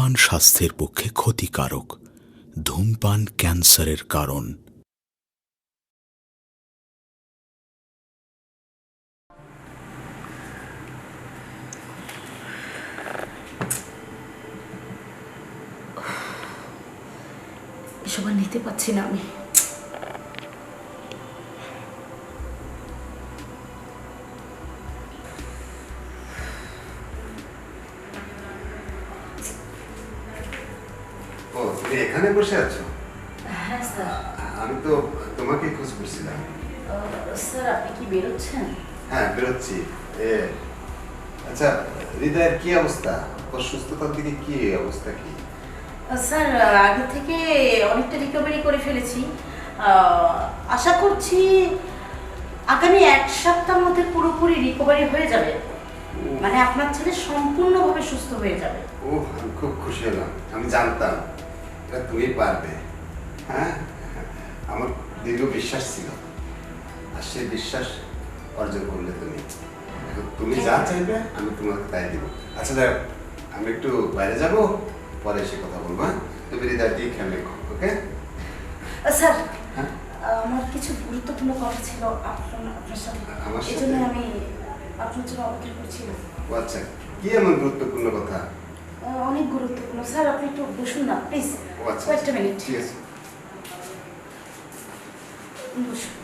ধূমপান স্বাস্থ্যের পক্ষে ক্ষতিকারক। ধূমপান ক্যান্সারের কারণ। এসব আর নিতে পারছি না আমি। ও, তুমি এখানে বসে আছো? হ্যাঁ স্যার। আমি তো তোমাকে খোঁজ করছিলাম। স্যার আপনি কি বেরোচ্ছেন? হ্যাঁ, বেরোচ্ছি। আচ্ছা, হৃদয়ের কি অবস্থা? ওর সুস্থতার দিকে কি অবস্থা কি? স্যার আগে থেকে অনেকটা রিকভারি করে ফেলেছি। আশা করছি আগামী 1 সপ্তাহের মধ্যে পুরোপুরি রিকভারি হয়ে যাবে। মানে আপনার ছেলে সম্পূর্ণভাবে সুস্থ হয়ে যাবে। ও, আমি খুব খুশি হলাম। আমি জানতাম এটা তুমি পারবে। হ্যাঁ, আমার দীর্ঘ বিশ্বাস ছিল, আর সেই বিশ্বাস অর্জন করলে তুমি। এখন তুমি যা চাইবে আমি তোমাকে তাই দিব। আচ্ছা দেখ, আমি একটু বাইরে যাব, পরে এসে কথা বলবো। হ্যাঁ, তুমি হৃদয় দিয়ে খেয়াল রেখো। ওকে স্যার, হ্যাঁ, আমার কিছু গুরুত্বপূর্ণ কথা ছিল আপনার সাথে। আমার এই সাথে? জন্য আমি আপনার জন্য অপেক্ষা করছিলাম। ও আচ্ছা, কি এমন গুরুত্বপূর্ণ কথা? অনেক গুরুত্বপূর্ণ। স্যার আপনি একটু বসুন না প্লিজ। ও আচ্ছা, একটা মিনিট। ঠিক আছে। বসুন।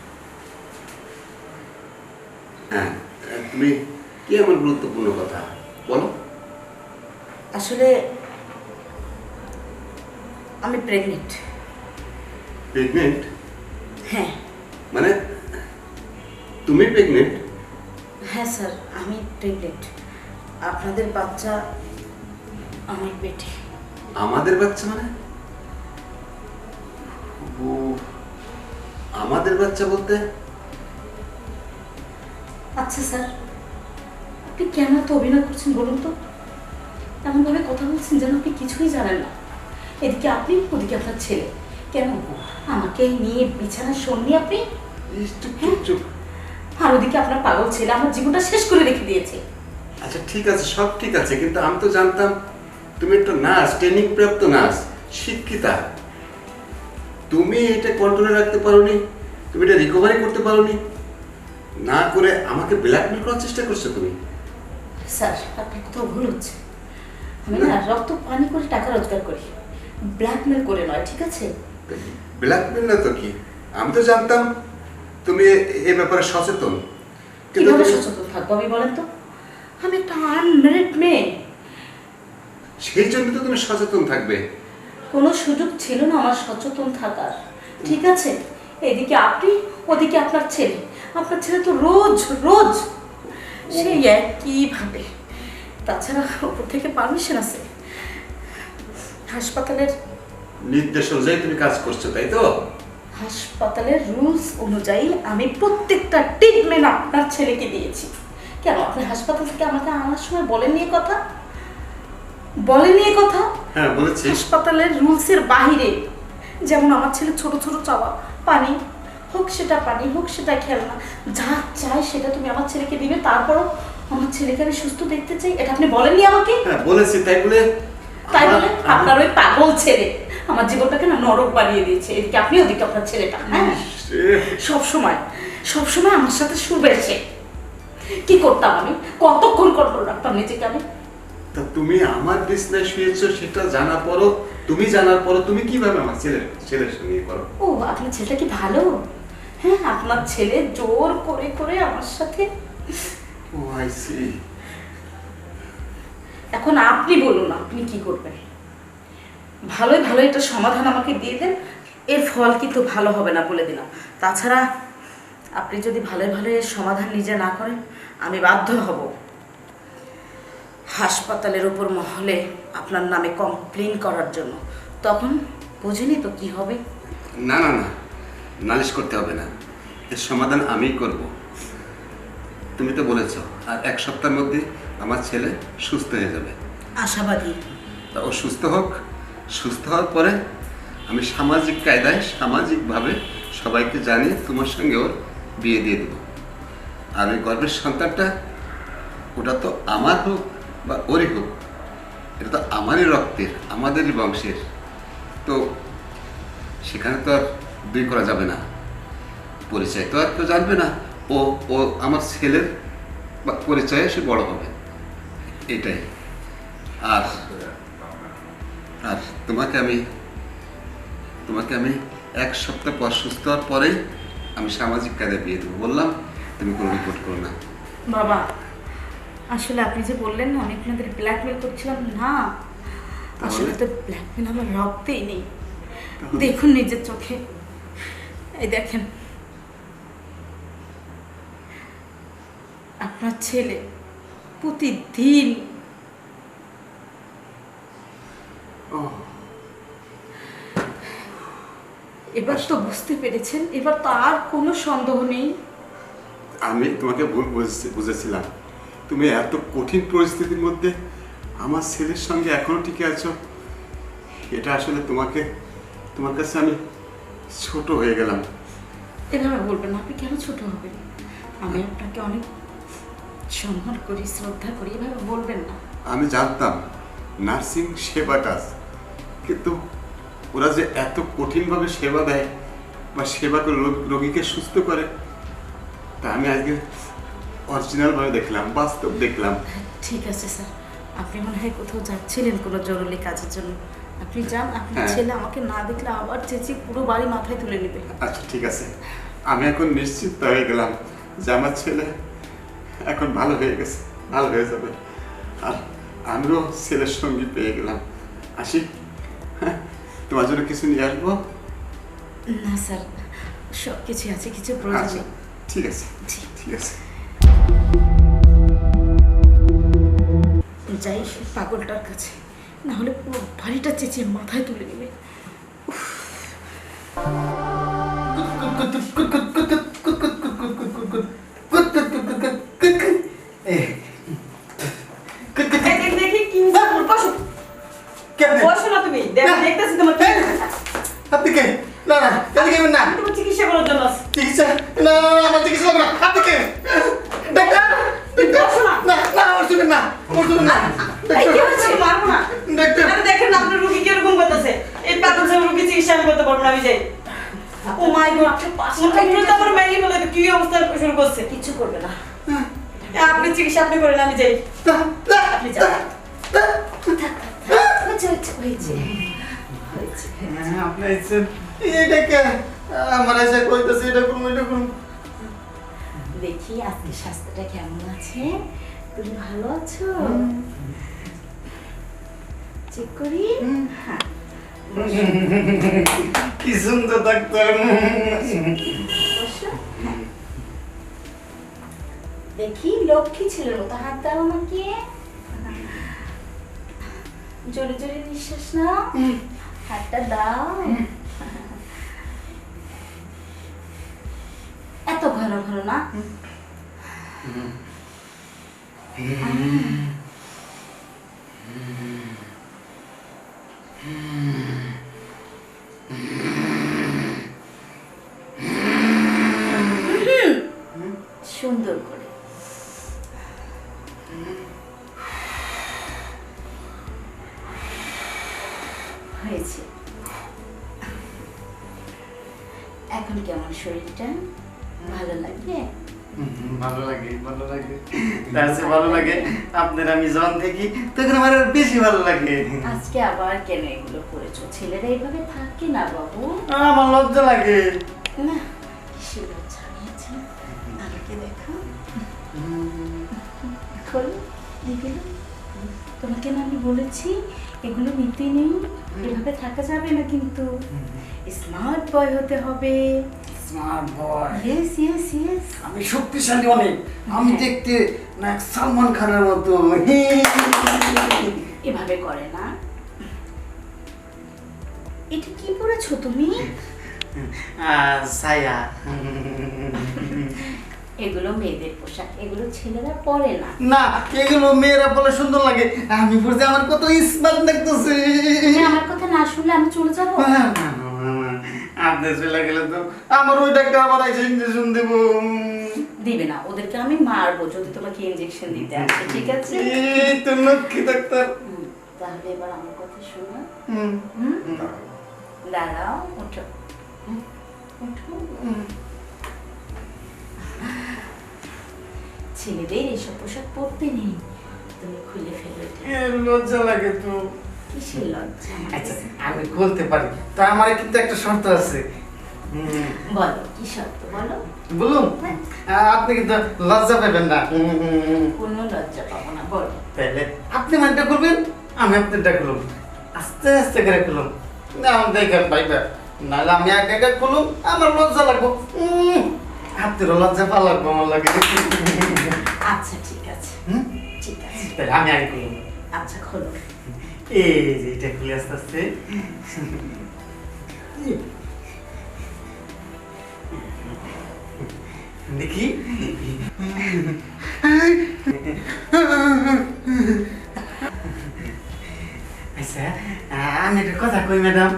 হ্যাঁ, তুমি কি এমন গুরুত্বপূর্ণ কথা বলো? আসলে আমি প্রেগনেন্ট। প্রেগনেন্ট? হ্যাঁ। মানে তুমি প্রেগনেন্ট? হ্যাঁ স্যার, আমি প্রেগনেন্ট। আপনাদের বাচ্চা আমার পেটে। আমাদের বাচ্চা মানে? ও, আমাদের বাচ্চা বলতে? আচ্ছা স্যার, আপনি কেন তো অভিনয় করছেন বলুন তো? এমনভাবে কথা বলছেন যেন আপনি কিছুই জানেন না। এদিকে আপনি, ওদিকে আপনার ছেলে। কেন আমাকে নিয়ে বিছানায় শোননি আপনি? চুপ চুপ চুপ। আর ওদিকে আপনার পাগল ছেলে আমার জীবনটা শেষ করে রেখে দিয়েছে। আচ্ছা ঠিক আছে, সব ঠিক আছে, কিন্তু আমি তো জানতাম তুমি একটা নার্স, ট্রেনিং প্রাপ্ত নার্স, শিক্ষিতা। তুমি এটা কন্ট্রোলে রাখতে পারোনি, তুমি এটা রিকভারি করতে পারোনি, না করে আমাকে ব্ল্যাকমেল করার চেষ্টা করছো তুমি। স্যার আপনার কোথাও ভুল হচ্ছে। আমি না রক্ত পানি করে টাকা রোজগার করি, ব্ল্যাকমেল করে নয়, ঠিক আছে? ব্ল্যাকমেল না তো কি, আমি তো জানতাম তুমি এ ব্যাপারে সচেতন। কিভাবে সচেতন থাকবো আমি বলেন তো? আমি একটা আনম্যারিড মেয়ে। সেই জন্য তো তুমি সচেতন থাকবে। কোনো সুযোগ ছিল না আমার সচেতন থাকার, ঠিক আছে? এদিকে আপনি, ওদিকে আপনার ছেলে। আপনার ছেলে তো রোজ রোজ সেই একইভাবে। তাছাড়া ওপর থেকে পারমিশন আছে, হাসপাতালের নির্দেশ অনুযায়ী তুমি কাজ করছো, তাই তো? হাসপাতালের রুলস অনুযায়ী আমি প্রত্যেকটা ট্রিটমেন্ট আপনার ছেলেকে দিয়েছি। কেন আপনি হাসপাতাল থেকে আমাকে আনার সময় বলেননি এ কথা? বলেননি এ কথা? হ্যাঁ বলেছি। হাসপাতালের রুলসের বাহিরে, যেমন আমার ছেলে ছোট ছোট চাওয়া, পানি হোক সেটা পানি হোক সেটা খেলনা, যা চাই সেটা তুমি আমার ছেলেকে দিবে। তারপরও আমার ছেলেকে আমি সুস্থ দেখতে চাই, এটা আপনি বলেননি আমাকে? হ্যাঁ বলেছি, তাই বলে আপনার ওই পাগল ছেলে আমার জীবনটাকে না নরক বানিয়ে দিয়েছে। এদিকে আপনি, ওদিকে আপনার ছেলেটা। হ্যাঁ, সবসময় সবসময় আমার সাথে সুর বেড়েছে। কি করতাম আমি? কতক্ষণ কন্ট্রোল রাখতাম নিজেকে আমি? তা তুমি আমার বিছনায় শুয়েছো সেটা জানার পরও, তুমি জানার পরও তুমি কিভাবে আমার ছেলের সঙ্গে করো? ও, আপনার ছেলেটা কি ভালো? হ্যাঁ, আপনার ছেলে জোর করে করে আমার সাথে। ও আই সি। এখন আপনি বলুন আপনি কি করবেন? ভালোই ভালো একটা সমাধান আমাকে দিয়ে দেন। এর ফল কিন্তু ভালো হবে না বলে দিলাম। তাছাড়া আপনি যদি ভালোই ভালো এর সমাধান নিজে না করেন, আমি বাধ্য হব হাসপাতালের উপর মহলে আপনার নামে কমপ্লেন করার জন্য। তখন বুঝিনি তো কি হবে? না না না, নালিশ করতে হবে না, এর সমাধান আমিই করব। তুমি তো বলেছো আর 1 সপ্তাহের মধ্যে আমার ছেলে সুস্থ হয়ে যাবে। আশাবাদী। তা ও সুস্থ হোক, সুস্থ হওয়ার পরে আমি সামাজিক কায়দায় সামাজিকভাবে সবাইকে জানিয়ে তোমার সঙ্গে ওর বিয়ে দিয়ে দেবো। আর ওই গর্ভের সন্তানটা ওটা তো আমার হোক বা ওরই হোক, এটা তো আমারই রক্তের, আমাদেরই বংশের। তো সেখানে তো আর দুই করা যাবে না, পরিচয় তো আর কেউ জানবে না। ও ও আমার ছেলের পরিচয়ে সে বড় হবে, এটাই। আর আর তোমাকে আমি 1 সপ্তাহ পর সুস্থ হওয়ার পরেই আমি সামাজিক কাজে বিয়ে দেবো বললাম, তুমি কোনো রিপোর্ট করো না। বাবা আসলে আপনি যে বললেন না আমি আপনাদের ব্ল্যাকমেল করছিলাম, না আসলে তো ব্ল্যাকমেল আমার রক্তেই নেই। দেখুন নিজের চোখে, এই দেখেন আপনার ছেলে প্রতিদিন এবার তো বুঝতে পেরেছেন, এবার তো আর কোনো সন্দেহ নেই। আমি তোমাকে ভুল বুঝেছিলাম। তুমি এত কঠিন পরিস্থিতির মধ্যে আমার ছেলের সঙ্গে এখনো টিকে আছো, এটা আসলে তোমার কাছে আমি ছোট হয়ে গেলাম। এভাবে বলবেন না, আপনি কেন ছোট হবেন? আমি আপনাকে অনেক সম্মান করি, শ্রদ্ধা করি, এভাবে বলবেন না। আমি জানতাম নার্সিং সেবা কাজ, কিন্তু ওরা যে এত কঠিনভাবে সেবা দেয় বা সেবা করে রোগীকে সুস্থ করে, তা আমি আজকে অরিজিনালভাবে দেখলাম, বাস্তব দেখলাম। ঠিক আছে স্যার, আপনি মনে হয় কোথাও যাচ্ছিলেন কোনো জরুরি কাজের জন্য, আপনি যান। আপনার হ্যাঁ। ছেলে আমাকে না দেখলে আবার চেঁচিয়ে পুরো বাড়ি মাথায় তুলে নেবে। আচ্ছা ঠিক আছে, আমি এখন নিশ্চিত হয়ে গেলাম যে আমার ছেলে এখন ভালো হয়ে গেছে, ভালো হয়ে যাবে। আর আমিও ছেলের সঙ্গী পেয়ে গেলাম। আসি, হ্যাঁ, তোমার জন্য কিছু নিয়ে আসবো? না স্যার, সব কিছু আছে, কিছু প্রয়োজন আচ্ছা নেই। ঠিক আছে, জি। ঠিক আছে। যাই সেই পাগলটার কাছে, না হলে পুরো বাড়িটা চেঁচিয়ে মাথায় তুলে নেবে। দেখি কি বসো, বসো না তুমি, দেখতেছি তোমার কি আপনি কে? না না, আপনি কে? না তোমার চিকিৎসা করার জন্য আসছি। চিকিৎসা, না না না, আমার চিকিৎসা হবে না। আপনি কে? ডাক্তার, ডাক্তার, বসো না। না না, আমার শুনবেন না, আমার শুনবেন না। এই কি হচ্ছে? মারবো না। ডাক্তার, আরে দেখেন না আপনার রোগী কিরকম করতেছে, এই পাগল সব রোগী চিকিৎসা আমি করতে পারবো না, আমি যাই। ও মাই গড, মনে তো আমার ম্যাগি বলে কি অবস্থা শুরু করছে। কিছু করবে না, আপনি চিকিৎসা আপনি করেন, আমি যাই। আপনি যান। আপনি আইছেন, এটা কে? আমার এসে কইতাছে এটা করুন, এটা করুন। দেখি আজকে স্বাস্থ্যটা কেমন আছে, তুমি ভালো আছো? চেক করি। হ্যাঁ, কি সুন্দর ডাক্তার। বসো। হ্যাঁ। দেখি লক্ষ্মী ছেলের মতো হাত দাও আমাকে, জোরে জোরে নিঃশ্বাস নাও, হাতটা দাও। এত ঘন ঘন না, সুন্দর করে। হয়েছে। এখন কেমন শরীরটা? ভালো লাগে? ভালো লাগে, ভালো লাগে, তার চেয়ে ভালো লাগে আপনার আমি যখন দেখি তখন আমার আরো বেশি ভালো লাগে। আজকে আবার কেন এগুলো করেছো? ছেলেরা এইভাবে থাকে না বাবু। আমার লজ্জা লাগে। না, কিসের লজ্জা নিয়েছে? আমাকে দেখো, খোলো এগুলো। তোমাকে না আমি বলেছি এগুলো নিতে নেই, এভাবে থাকা যাবে না, কিন্তু স্মার্ট বয় হতে হবে। Smart boy, yes yes yes. আমি শক্তিশালী অনেক, আমি দেখতে না সালমান খানের মতো। এভাবে করে না। এটা কি পরেছো তুমি? ছায়া। এগুলো মেয়েদের পোশাক, এগুলো ছেলেরা পরে না। না, এগুলো মেয়েরা বলে সুন্দর লাগে, আমি পড়তে আমার কত স্মার্ট লাগতেছে। তুমি আমার কথা না শুনলে আমি চলে যাবো। আপনি চলে গেলে তো আমার ওই ডাক্তার আবার এসে ইঞ্জেকশন দেবো। দিবে না, ওদেরকে আমি মারবো যদি তোমাকে ইনজেকশন দিতে আসে, ঠিক আছে? এই তো লক্ষ্মী ডাক্তার। তাহলে এবার আমার কথা শোনো। হুম। দাঁড়াও, ওঠো। ওঠো। ছেলেদের এসব পোশাক পরতে নেই, তুমি খুলে ফেলো এটা। লজ্জা লাগে তো। কিসের লজ্জা? আচ্ছা আমি খুলতে পারি, তা আমার কিন্তু একটা শর্ত আছে। বলো কি শর্ত বলো। বলুন, আপনি কিন্তু লজ্জা পাবেন না। কোনো লজ্জা পাবো না, বলো। তাহলে আপনি মানটা করবেন, আমি আপনারটা করলাম, আস্তে আস্তে করে করলাম। না দেখেন ভাইবা, নাহলে আমি একা একা করলাম, আমার লজ্জা লাগবো। আপনারও লজ্জা পা লাগবো আমার লাগে। আচ্ছা ঠিক আছে, ঠিক আছে। তাহলে আমি আগে করলাম। আচ্ছা খোলো। এই যে এটা খুলে আস্তে আস্তে। দেখি। আচ্ছা আমি একটা কথা কই ম্যাডাম,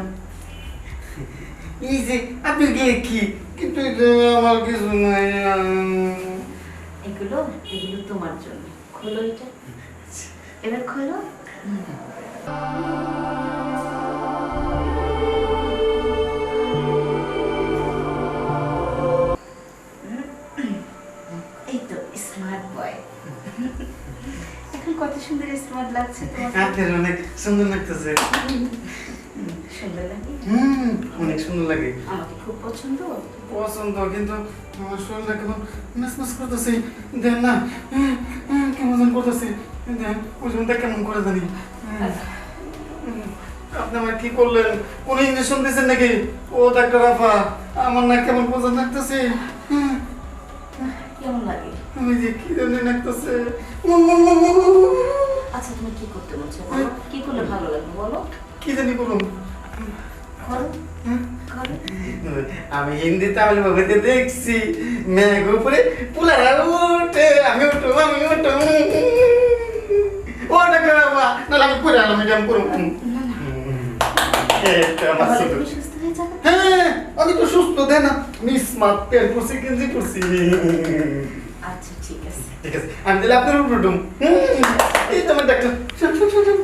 এই যে আপনি গেলে কি কিন্তু এটা আমার কিছু নাই। এগুলো এগুলো তোমার জন্য, খোলো এটা, এবার খোলো। এই তো স্মার্ট বয়। এখন কত সুন্দর স্মার্ট লাগছে তোমাকে। আপনার অনেক সুন্দর লাগতেছে। সুন্দর লাগে, অনেক সুন্দর লাগে। আমাকে খুব পছন্দ। পছন্দ, কিন্তু আমার শরীরটা কেমন মেসমেস করতেছে। দেন না কেমন যেন করতেছে, দেন ওজনটা কেমন করে জানি। আপনি আমার কি করলেন? কোন ইঞ্জেকশন দিয়েছেন নাকি? ও ডাক্তার আপা, আমার না কেমন পছন্দ লাগতেছে। কেমন লাগে? আমি যে কি জানি লাগতেছে। আচ্ছা তুমি কি করতে বলছো বলো, কি করলে ভালো লাগবে বলো। কি জানি করুন। করো, করো। আমি হিন্দি তামিল মুভিতে দেখছি, মেঘ উপরে পুলারা ওঠে, আমি উঠো, আমি উঠো। ও ডাক্তার বাবা, নাহলে আমি করে আলাম, এটা আমি করবো। এটা আমার তাহলে ছোট। তুমি সুস্থ হয়ে যাবে। হ্যাঁ আমি তো সুস্থ, দেন না মিস মাত পেট করছি, গেঞ্জি করছি। আচ্ছা ঠিক আছে। ঠিক আছে, আমি দিলে আপনার উপর উঠুম। এই তো আমার ডাক্তার। শোন, শোন, শোন, শোন।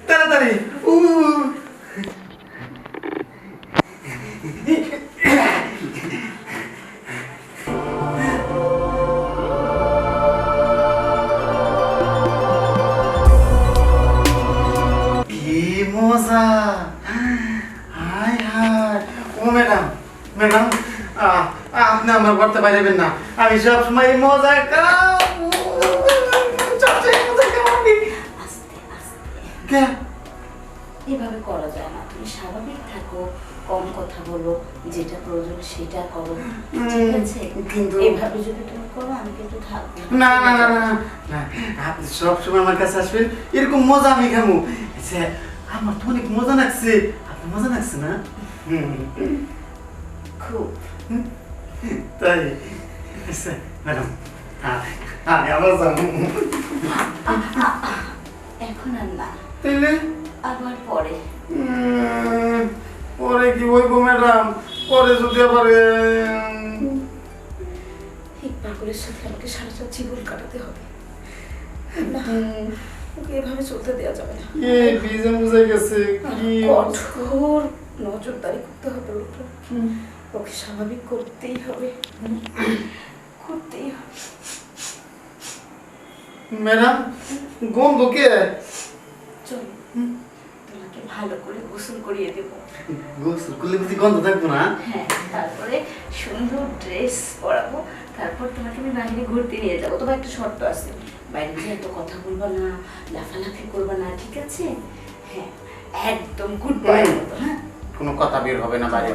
তাড়াতাড়ি। কি মজা! হায় হায়! ও ম্যাডাম, ম্যাডাম, আপনি আমার করতে পারবেন না, আমি সবসময় মজা খাবো। সবসময় মজা খাবো আমি। আস্তে আস্তে, কে? এভাবে করা যায় না, তুমি স্বাভাবিক থাকো, কম কথা বলো, যেটা প্রয়োজন সেটা করো, ঠিক আছে? কিন্তু এভাবে যদি তুমি করো আমি কিন্তু থাকবো না না না না না, আপনি সবসময় আমার কাছে আসবেন, এরকম মজা আমি খাবো। আচ্ছা আমার তো অনেক মজা লাগছে, আপনার মজা লাগছে না? খুব। তাই? আচ্ছা ম্যাডাম, আমি আবার যাবো। এখন আর না, তাইলে আবার পরে। পরে কি হইব ম্যাডাম? পরে যদি আবার ঠিক পাগলের সাথে আমাকে সারাটা জীবন কাটাতে হবে না, ওকে এভাবে চলতে দেওয়া যাবে না। ভিজে মুজে গেছে কি? কঠোর নজরদারি করতে হবে ওর উপর, ওকে স্বাভাবিক করতেই হবে, করতেই হবে। ম্যাডাম গন্ধ কে? চল তোমাকে ভালো করে গোসল করিয়ে দেবো। গোসল করলে বুঝি গন্ধ থাকবো না? হ্যাঁ, তারপরে সুন্দর ড্রেস পরাবো, তারপর তোমাকে আমি বাইরে ঘুরতে নিয়ে যাবো। তোমার একটা শর্ত আছে, বাইরে গিয়ে এত কথা বলবা না, লাফালাফি করবা না, ঠিক আছে? হ্যাঁ, একদম গুড বাই মতো। হ্যাঁ, কোনো কথা বের হবে না বাইরে।